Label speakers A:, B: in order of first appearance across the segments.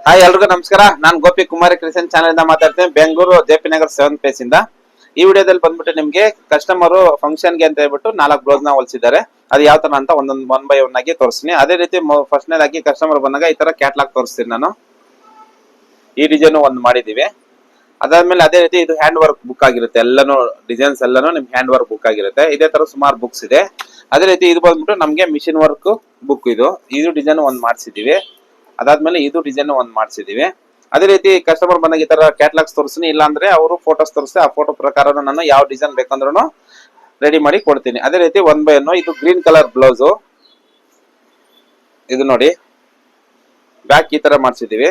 A: Hi ಎಲ್ರಿಗೂ ನಮಸ್ಕಾರ. ನಾನು ಗೋಪಿ ಕುಮಾರಿ ಕ್ರಿಯೇಷನ್ ಚಾನೆಲ್ ಇಂದ ಮಾತಾಡ್ತೀನಿ, Bengaluru JP Nagar 7th face ಇಂದ. ಈ ವಿಡಿಯೋದಲ್ಲಿ ಬಂದ್ಬಿಟ್ಟು ನಿಮ್ಗೆ ಕಸ್ಟಮರ್ ಫಂಕ್ಷನ್ ಗೆ ಅಂತ ಹೇಳ್ಬಿಟ್ಟು 4 ಬ್ಲೌಸ್ ನ ಹೊಲಿಸಿದ್ದಾರೆ. ಅದು ಯಾವ ತರ ಅಂತ ಒಂದೊಂದು 1 by 1 ಆಗಿ ತೋರಿಸ್ತೀನಿ. ಅದೇ ರೀತಿ ಫಸ್ಟ್ ನೇದಾಗಿ ಕಸ್ಟಮರ್ ಬಂದಾಗ ಈ ತರ ಕ್ಯಾಟ್ಲಾಗ್ ತೋರಿಸ್ತೀನಿ ನಾನು. ಈ ಡಿಸೈನ್ ಒಂದು ಮಾಡಿದೀವಿ. ಅದಾದ್ಮೇಲೆ ಅದೇ ರೀತಿ ಇದು ಹ್ಯಾಂಡ್ ವರ್ಕ್ ಬುಕ್ ಆಗಿರುತ್ತೆ, ಎಲ್ಲಾನು ಡಿಸೈನ್ಸ್ ಎಲ್ಲಾನು ನಿಮ್ ಹ್ಯಾಂಡ್ ವರ್ಕ್ ಬುಕ್ ಆಗಿರುತ್ತೆ. ಇದೇ ತರ ಸುಮಾರು ಬುಕ್ಸ್ ಇದೆ. ಅದೇ ರೀತಿ ಇದು ಬಂದ್ಬಿಟ್ಟು ನಮ್ಗೆ ಮಿಷಿನ್ ವರ್ಕ್ ಬುಕ್. ಇದು ಡಿಸೈನ್ ಒಂದು ಮಾಡಿಸಿದೀವಿ. ಅದಾದ್ಮೇಲೆ ಇದು ಡಿಸೈನ್ ಒಂದು ಮಾಡಿಸಿದೀವಿ. ಅದೇ ರೀತಿ ಕಸ್ಟಮರ್ ಬಂದಾಗ ಈ ತರ ಕ್ಯಾಟ್ಲಾಗ್ಸ್ ತೋರಿಸ್ತೀನಿ, ಇಲ್ಲ ಅಂದ್ರೆ ಅವರು ಫೋಟೋಸ್ ತೋರಿಸ್ತೆ, ಆ ಫೋಟೋ ಪ್ರಕಾರ ನಾನು ಯಾವ ಡಿಸೈನ್ ಬೇಕಂದ್ರೂ ರೆಡಿ ಮಾಡಿ ಕೊಡ್ತೀನಿ. ಅದೇ ರೀತಿ 1 by 1 ಇದು ಗ್ರೀನ್ ಕಲರ್ ಬ್ಲೌಸ್. ಇದು ನೋಡಿ, ಬ್ಯಾಕ್ ಈ ತರ ಮಾಡಿಸಿದೀವಿ.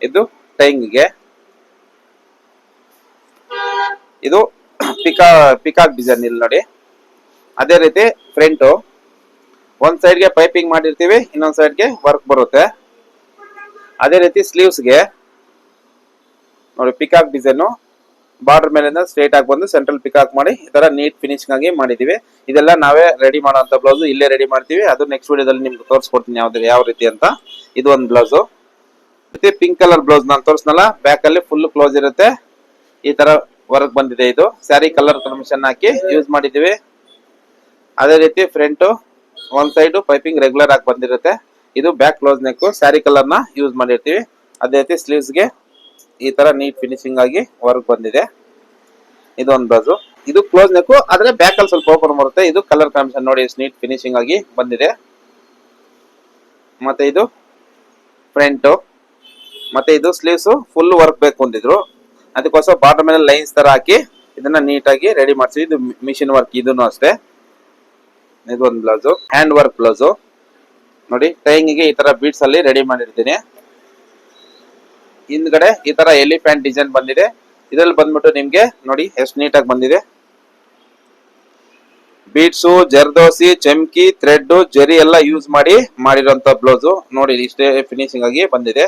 A: ಇದು ಟೈಂಗ್ಗೆ, ಇದು ಪಿಕಾಕ್ ಡಿಸೈನ್ ಇಲ್ಲಿ ನೋಡಿ. ಅದೇ ರೀತಿ ಫ್ರಂಟ್ ಒಂದ್ ಸೈಡ್ ಗೆ ಪೈಪಿಂಗ್ ಮಾಡಿರ್ತೀವಿ, ಇನ್ನೊಂದ್ ಸೈಡ್ ಗೆ ವರ್ಕ್ ಬರುತ್ತೆ. ಅದೇ ರೀತಿ ಸ್ಲೀವ್ಸ್ ಗೆ ನೋಡಿ ಪಿಕಾಕ್ ಡಿಸೈನ್, ಬಾರ್ಡರ್ ಮೇಲಿಂದ ಸ್ಟ್ರೇಟ್ ಆಗಿ ಬಂದು ಸೆಂಟ್ರಲ್ ಪಿಕಾಕ್ ಮಾಡಿ ಈ ತರ ನೀಟ್ ಫಿನಿಶಿಂಗ್ ಆಗಿ ಮಾಡಿದೀವಿ. ಇದೆಲ್ಲ ನಾವೇ ರೆಡಿ ಮಾಡುವಂತ ಬ್ಲೌಸ್, ಇಲ್ಲೇ ರೆಡಿ ಮಾಡ್ತೀವಿ. ಅದು ನೆಕ್ಸ್ಟ್ ವಿಡಿಯೋದಲ್ಲಿ ನಿಮ್ಗೆ ತೋರಿಸ್ಕೊಡ್ತೀನಿ ಯಾವ ರೀತಿ ಅಂತ. ಇದು ಒಂದು ಬ್ಲೌಸ್. ಮತ್ತೆ ಪಿಂಕ್ ಕಲರ್ ಬ್ಲೌಸ್ ನಾನು ತೋರಿಸ್ನಲ್ಲ, ಬ್ಯಾಕ್ ಅಲ್ಲಿ ಫುಲ್ ಕ್ಲೋಸ್ ಇರುತ್ತೆ, ಈ ತರ ವರ್ಕ್ ಬಂದಿದೆ. ಇದು ಸ್ಯಾರಿ ಕಲರ್ ಕಾಂಬಿನೇಷನ್ ಹಾಕಿ ಯೂಸ್ ಮಾಡಿದೀವಿ. ಅದೇ ರೀತಿ ಫ್ರಂಟ್ ಒಂದ್ ಸೈಡ್ ಪೈಪಿಂಗ್ ರೆಗ್ಯುಲರ್ ಆಗಿ ಬಂದಿರುತ್ತೆ. ಇದು back close neck, sari colour ನ ಯೂಸ್ ಮಾಡಿರ್ತೀವಿ. ಅದೇ ರೀತಿ ಸ್ಲೀವ್ಸ್ ಗೆ ಈ ತರ ನೀಟ್ ಫಿನಿಶಿಂಗ್ ಆಗಿ ವರ್ಕ್ ಬಂದಿದೆ. ಇದು ಒಂದು ಬ್ಲೌಸ್. ಇದು ಕ್ಲೋಸ್ ನೆಕ್, ಆದ್ರೆ ಬ್ಯಾಕ್ ಅಲ್ಲಿ ಸ್ವಲ್ಪ ಓಪನ್ ಬರುತ್ತೆ. ಇದು ಕಲರ್ ಕಾಂಬಿನೇಷನ್ ನೋಡಿ, ನೀಟ್ ಫಿನಿಶಿಂಗ್ ಆಗಿ ಬಂದಿದೆ. ಮತ್ತೆ ಇದು ಫ್ರಂಟ್, ಮತ್ತೆ ಇದು ಸ್ಲೀವ್ಸ್ ಫುಲ್ ವರ್ಕ್ ಬೇಕು ಅಂತಿದ್ರು, ಅದಕ್ಕೋಸ್ಕರ ಬಾರ್ಡರ್ ಮೇಲೆ ಲೈನ್ಸ್ ತರ ಹಾಕಿ ಇದನ್ನ ನೀಟಾಗಿ ರೆಡಿ ಮಾಡ್ತೀವಿ. ಇದು ಮಿಷಿನ್ ವರ್ಕ್, ಇದನ್ನು ಅಷ್ಟೇ. ಇದು ಒಂದು ಬ್ಲೌಸ್, ಹ್ಯಾಂಡ್ ವರ್ಕ್ ಬ್ಲೌಸ್ ನೋಡಿ. ಟೈಂಗಿಗೆ ಈ ತರ ಬೀಡ್ಸ್ ಅಲ್ಲಿ ರೆಡಿ ಮಾಡಿರ್ತೀನಿ. ಹಿಂದ್ಗಡೆ ಈ ತರ ಎಲಿಫೆಂಟ್ ಡಿಸೈನ್ ಬಂದಿದೆ. ಇದ್ರಲ್ಲಿ ಬಂದ್ಬಿಟ್ಟು ನಿಮ್ಗೆ ನೋಡಿ ಎಷ್ಟು ನೀಟಾಗಿ ಬಂದಿದೆ. ಬೀಡ್ಸು, ಜರ್ದೋಸಿ, ಚಮ್ಕಿ, ಥ್ರೆಡ್, ಜರಿ ಎಲ್ಲ ಯೂಸ್ ಮಾಡಿ ಮಾಡಿರೋಂತ ಬ್ಲೌಸ್ ನೋಡಿ. ಇಷ್ಟೇ ಫಿನಿಶಿಂಗ್ ಆಗಿ ಬಂದಿದೆ.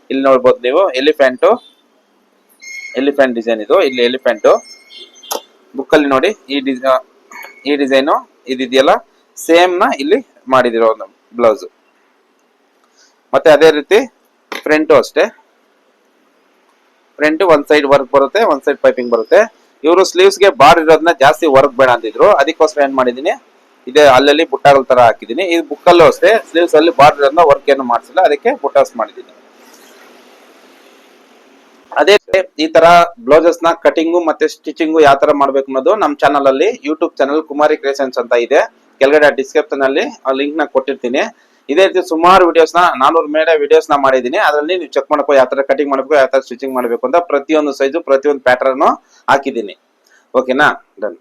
A: ಇಲ್ಲಿ ನೋಡ್ಬೋದು ನೀವು, ಎಲಿಫೆಂಟ್ ಡಿಸೈನ್. ಇದು ಇಲ್ಲಿ ಎಲಿಫೆಂಟ್ ಬುಕ್ ಅಲ್ಲಿ ನೋಡಿ, ಈ ಡಿಸೈನು ಇದೆಯಲ್ಲ ಸೇಮ್ ನ ಇಲ್ಲಿ ಮಾಡಿದಿರೋ ಒಂದು ಬ್ಲೌಸ್. ಮತ್ತೆ ಅದೇ ರೀತಿ ಫ್ರಂಟ್ ಅಷ್ಟೇ. ಫ್ರಂಟ್ ಒಂದ್ ಸೈಡ್ ವರ್ಕ್ ಬರುತ್ತೆ, ಒಂದ್ ಸೈಡ್ ಪೈಪಿಂಗ್ ಬರುತ್ತೆ. ಇವರು ಸ್ಲೀವ್ಸ್ ಗೆ ಬಾರ್ಡರ್ ಇರೋದನ್ನ ಜಾಸ್ತಿ ವರ್ಕ್ ಬೇಡ ಅಂತಿದ್ರು, ಅದಕ್ಕೋಸ್ಕರ ಏನ್ ಮಾಡಿದೀನಿ, ಇದೇ ಅಲ್ಲಲ್ಲಿ ಬುಟ್ಟಾಗಳ ತರ ಹಾಕಿದೀನಿ. ಈ ಬುಕ್ ಅಲ್ಲೂ ಅಷ್ಟೇ ಸ್ಲೀವ್ಸ್ ಅಲ್ಲಿ ಬಾರ್ಡರ್ ಇರೋದನ್ನ ವರ್ಕ್ ಏನು ಮಾಡಿಸಿಲ್ಲ, ಅದಕ್ಕೆ ಬುಟ್ಟಾಸ್ ಮಾಡಿದೀನಿ. ಅದೇ ಈ ತರ ಬ್ಲೌಸಸ್ ನ ಕಟಿಂಗು ಮತ್ತೆ ಸ್ಟಿಚಿಂಗು ಯಾವ ತರ ಮಾಡ್ಬೇಕು ಅನ್ನೋದು ನಮ್ ಚಾನಲ್ ಅಲ್ಲಿ, ಯೂಟ್ಯೂಬ್ ಚಾನಲ್ ಕುಮಾರಿ ಕ್ರಿಯೇಷನ್ಸ್ ಅಂತ ಇದೆ. ಕೆಳಗಡೆ ಡಿಸ್ಕ್ರಿಪ್ಷನ್ ಅಲ್ಲಿ ಆ ಲಿಂಕ್ ನ ಕೊಟ್ಟಿರ್ತೀನಿ. ಇದೇ ರೀತಿ ಸುಮಾರು ವಿಡಿಯೋಸ್ ನ 400 ಮೇಲೆ ವಿಡಿಯೋಸ್ ನ ಮಾಡಿದೀನಿ. ಅದರಲ್ಲಿ ನೀವು ಚೆಕ್ ಮಾಡಬೇಕು, ಯಾವ ತರ ಕಟಿಂಗ್ ಮಾಡಬೇಕು, ಯಾವ ತರ ಸ್ಟಿಚಿಂಗ್ ಮಾಡಬೇಕು ಅಂತ. ಪ್ರತಿಯೊಂದು ಸೈಜು, ಪ್ರತಿಯೊಂದು ಪ್ಯಾಟರ್ನ್ ಹಾಕಿದೀನಿ. ಓಕೆನಾ? ಡನ್.